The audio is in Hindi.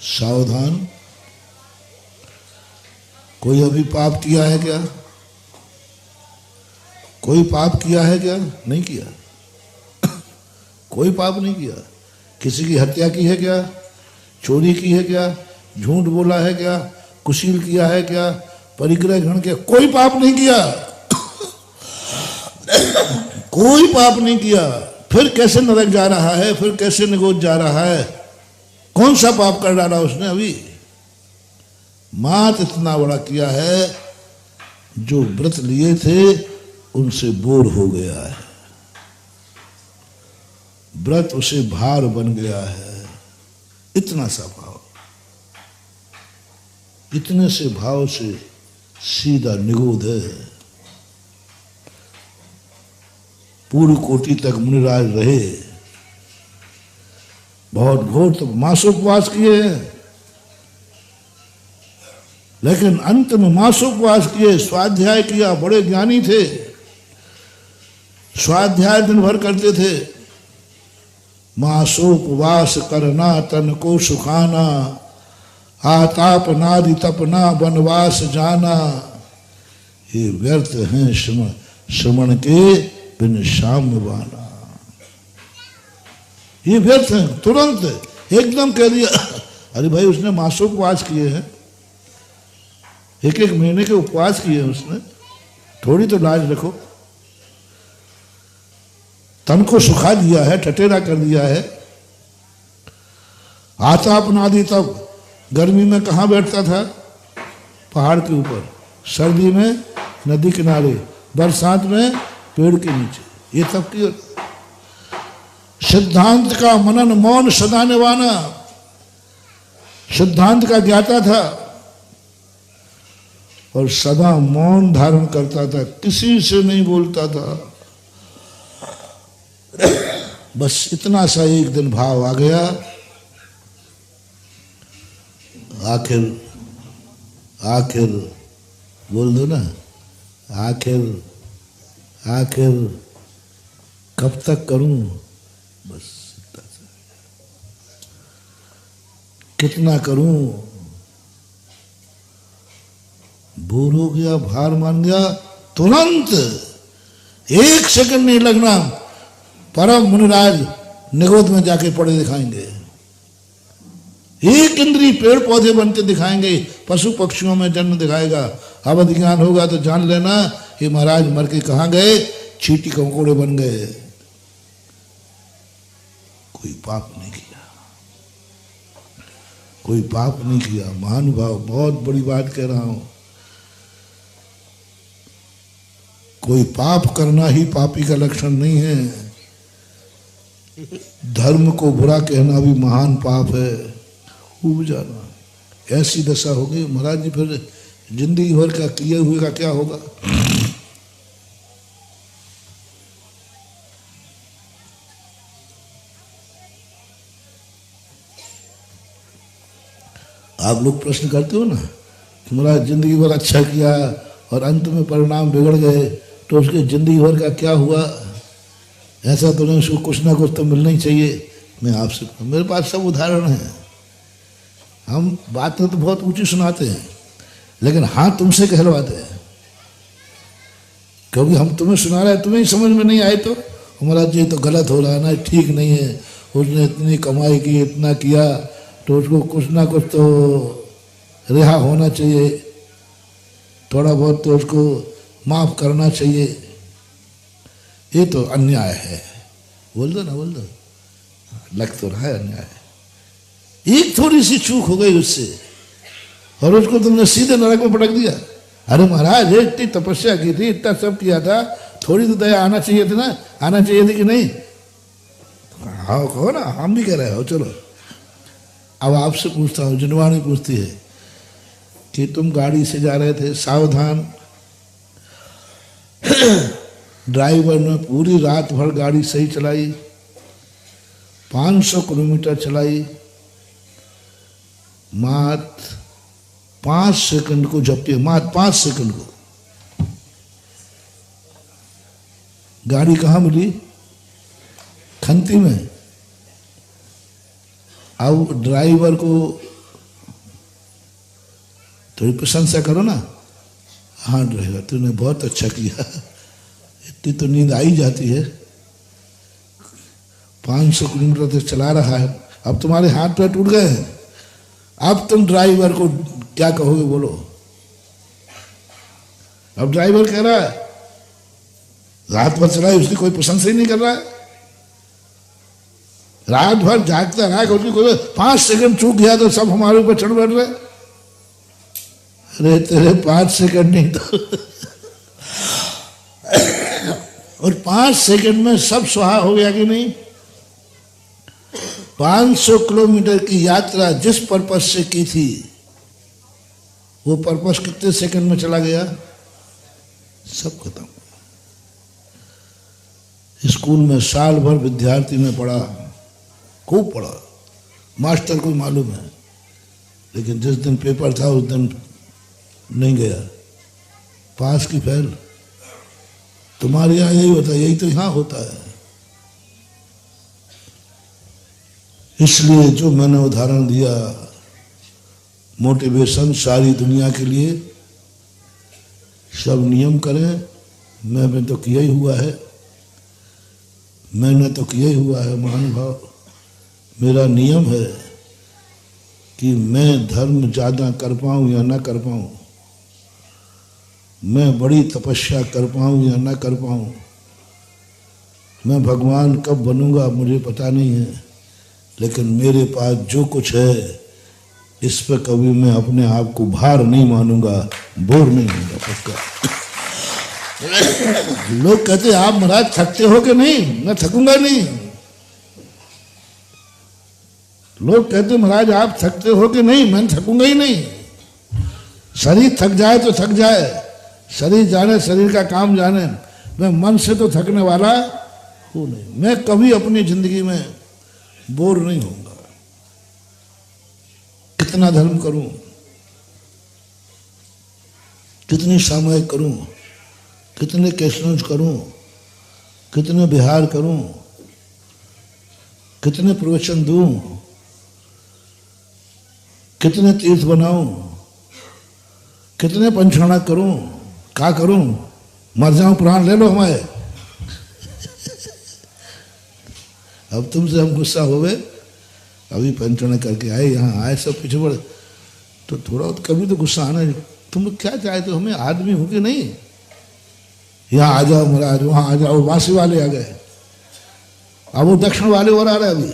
सावधान। कोई अभी पाप किया है क्या? कोई पाप किया है क्या? नहीं किया। कोई पाप नहीं किया। किसी की हत्या की है क्या? चोरी की है क्या? झूठ बोला है क्या? कुशील किया है क्या? परिग्रह ग्रहण किया? कोई पाप नहीं किया। कोई पाप नहीं किया। फिर कैसे नरक जा रहा है? फिर कैसे निगोद जा रहा है? कौन सा पाप कर डाला उसने अभी? मात इतना बड़ा किया है, जो व्रत लिए थे उनसे बोर हो गया है। व्रत उसे भार बन गया है। इतना सा भाव, इतने से भाव से सीधा निगोद है। पूर्व कोटि तक मुनिराज रहे, बहुत घोर तक मासोपवास किए हैं, लेकिन अंत में मासोपवास किए, स्वाध्याय किया, बड़े ज्ञानी थे, स्वाध्याय दिन भर करते थे। मासोपवास करना तन को सुखाना, आताप नादि तपना वनवास जाना, ये व्यर्थ हैं श्रमण के बिन शाम बाना। ये व्यर्थ हैं। तुरंत एकदम कह दिया, अरे भाई उसने मासोपवास किए हैं, एक एक महीने के उपवास किए हैं उसने, थोड़ी तो लाज रखो। तन को सुखा दिया है, टटेरा कर दिया है। आताप नादि तप, गर्मी में कहाँ बैठता था? पहाड़ के ऊपर, सर्दी में नदी किनारे, बरसात में पेड़ के नीचे। ये तब की सिद्धांत का मनन मौन सदा निभाना। सिद्धांत का ज्ञाता था और सदा मौन धारण करता था, किसी से नहीं बोलता था। बस इतना सा एक दिन भाव आ गया। आखिर बोल दो ना, आखिर कब तक करूं? बस इतना सा। कितना करूं? बोर हो गया, भार मान गया। तुरंत एक सेकंड नहीं लगना, परम मुनिराज निगोद में जाके पड़े दिखाएंगे। एक इंद्री पेड़ पौधे बनते दिखाएंगे, पशु पक्षियों में जन्म दिखाएगा। अवध ज्ञान होगा तो जान लेना ये महाराज मर के कहाँ गए? चींटी कंकोड़े बन गए। कोई पाप नहीं किया, कोई पाप नहीं किया। महानुभाव, बहुत बड़ी बात कह रहा हूं। कोई पाप करना ही पापी का लक्षण नहीं है। धर्म को बुरा कहना भी महान पाप है। खूब जाना। ऐसी दशा हो गई महाराज जी, फिर जिंदगी भर का किए हुए का क्या होगा? आप लोग प्रश्न करते हो ना कि महाराज जिंदगी भर अच्छा किया और अंत में परिणाम बिगड़ गए, तो उसके जिंदगी भर का क्या हुआ? ऐसा तो नहीं, उसको कुछ ना कुछ तो मिलना ही चाहिए। मैं आपसे, मेरे पास सब उदाहरण हैं। हम बातें तो बहुत ऊंची सुनाते हैं, लेकिन हाँ तुमसे कहलवाते हैं, क्योंकि हम तुम्हें सुना रहे हैं, तुम्हें समझ में नहीं आए तो महाराज जी तो गलत हो रहा है ना, ठीक नहीं है, उसने इतनी कमाई की, इतना किया, तो उसको कुछ ना कुछ तो रिहा होना चाहिए, थोड़ा बहुत तो उसको माफ करना चाहिए। ये तो अन्याय है। बोल दो ना, बोल दो। लग तो रहा है अन्याय। एक थोड़ी सी चूक हो गई उससे और उसको तुमने सीधे नरक में पटक दिया। अरे महाराज इतनी तपस्या की थी, इतना सब किया था, थोड़ी तो दया आना चाहिए थी ना, आना चाहिए थी कि नहीं? हाँ कहो ना, हम भी कह रहे हो। चलो अब आपसे पूछता हूँ, जिनवाणी पूछती है कि तुम गाड़ी से जा रहे थे, सावधान। ड्राइवर ने पूरी रात भर गाड़ी सही चलाई, 500 किलोमीटर चलाई, मात्र 5 सेकंड को झपटी, मात्र 5 सेकंड को गाड़ी कहाँ मिली? खंती में। अब ड्राइवर को थोड़ी प्रशंसा करो ना। हाँ ड्राइवर तूने बहुत अच्छा किया, इतनी तो नींद आई जाती है। 500 किलोमीटर तक चला रहा है, अब तुम्हारे हाथ पैर टूट गए हैं, अब तुम ड्राइवर को क्या कहोगे बोलो। अब ड्राइवर कह रहा है रात भर चला है, उसकी कोई प्रशंसा ही नहीं कर रहा है, रात भर जागता रहा, उसकी कोई 5 सेकंड चूक गया तो सब हमारे ऊपर चढ़ बैठ रहे। अरे तेरे 5 सेकंड नहीं तो और 5 सेकंड में सब सुहा हो गया कि नहीं। 500 किलोमीटर की यात्रा जिस पर्पस से की थी वो पर्पस कितने सेकंड में चला गया, सब खत्म। स्कूल में साल भर विद्यार्थी ने पढ़ा, खूब पढ़ा, मास्टर को मालूम है, लेकिन जिस दिन पेपर था उस दिन नहीं गया, पास की फेल। तुम्हारे यहाँ यही होता है, यही तो यहाँ होता है। इसलिए जो मैंने उदाहरण दिया, मोटिवेशन सारी दुनिया के लिए, सब नियम करें। मैंने तो किया ही हुआ है, मैंने तो किया ही हुआ है महानुभाव। मेरा नियम है कि मैं धर्म ज़्यादा कर पाऊँ या ना कर पाऊँ, मैं बड़ी तपस्या कर पाऊँ या ना कर पाऊँ, मैं भगवान कब बनूंगा मुझे पता नहीं है, लेकिन मेरे पास जो कुछ है इस पर कभी मैं अपने आप को भार नहीं मानूंगा, बोर नहीं होगा पक्का। लोग कहते आप महाराज थकते हो कि नहीं, मैं थकूंगा नहीं। लोग कहते महाराज आप थकते हो कि नहीं, मैं थकूंगा ही नहीं। शरीर थक जाए तो थक जाए, शरीर जाने, शरीर का काम जाने, मैं मन से तो थकने वाला हूं नहीं। मैं कभी अपनी जिंदगी में बोर नहीं होऊंगा। कितना धर्म करूं, कितनी सामूहिक करूं, कितने कैसनोज करूं, कितने बिहार करूं, कितने प्रवचन दूं, कितने तीर्थ बनाऊं, कितने पंचरणा करूं, क्या करूं, मर जाऊं प्राण ले लो हमारे। अब तुमसे हम गुस्सा हो गए, अभी पंचरणा करके आए, यहाँ आए सब पीछे पड़े, तो थोड़ा कभी तो गुस्सा आना। तुम क्या चाहते हो, हमें आदमी हो कि नहीं, यहाँ आ जाओ महाराज, वहाँ आ जाओ, वासी वाले आ गए, अब वो दक्षिण वाले और आ रहे अभी।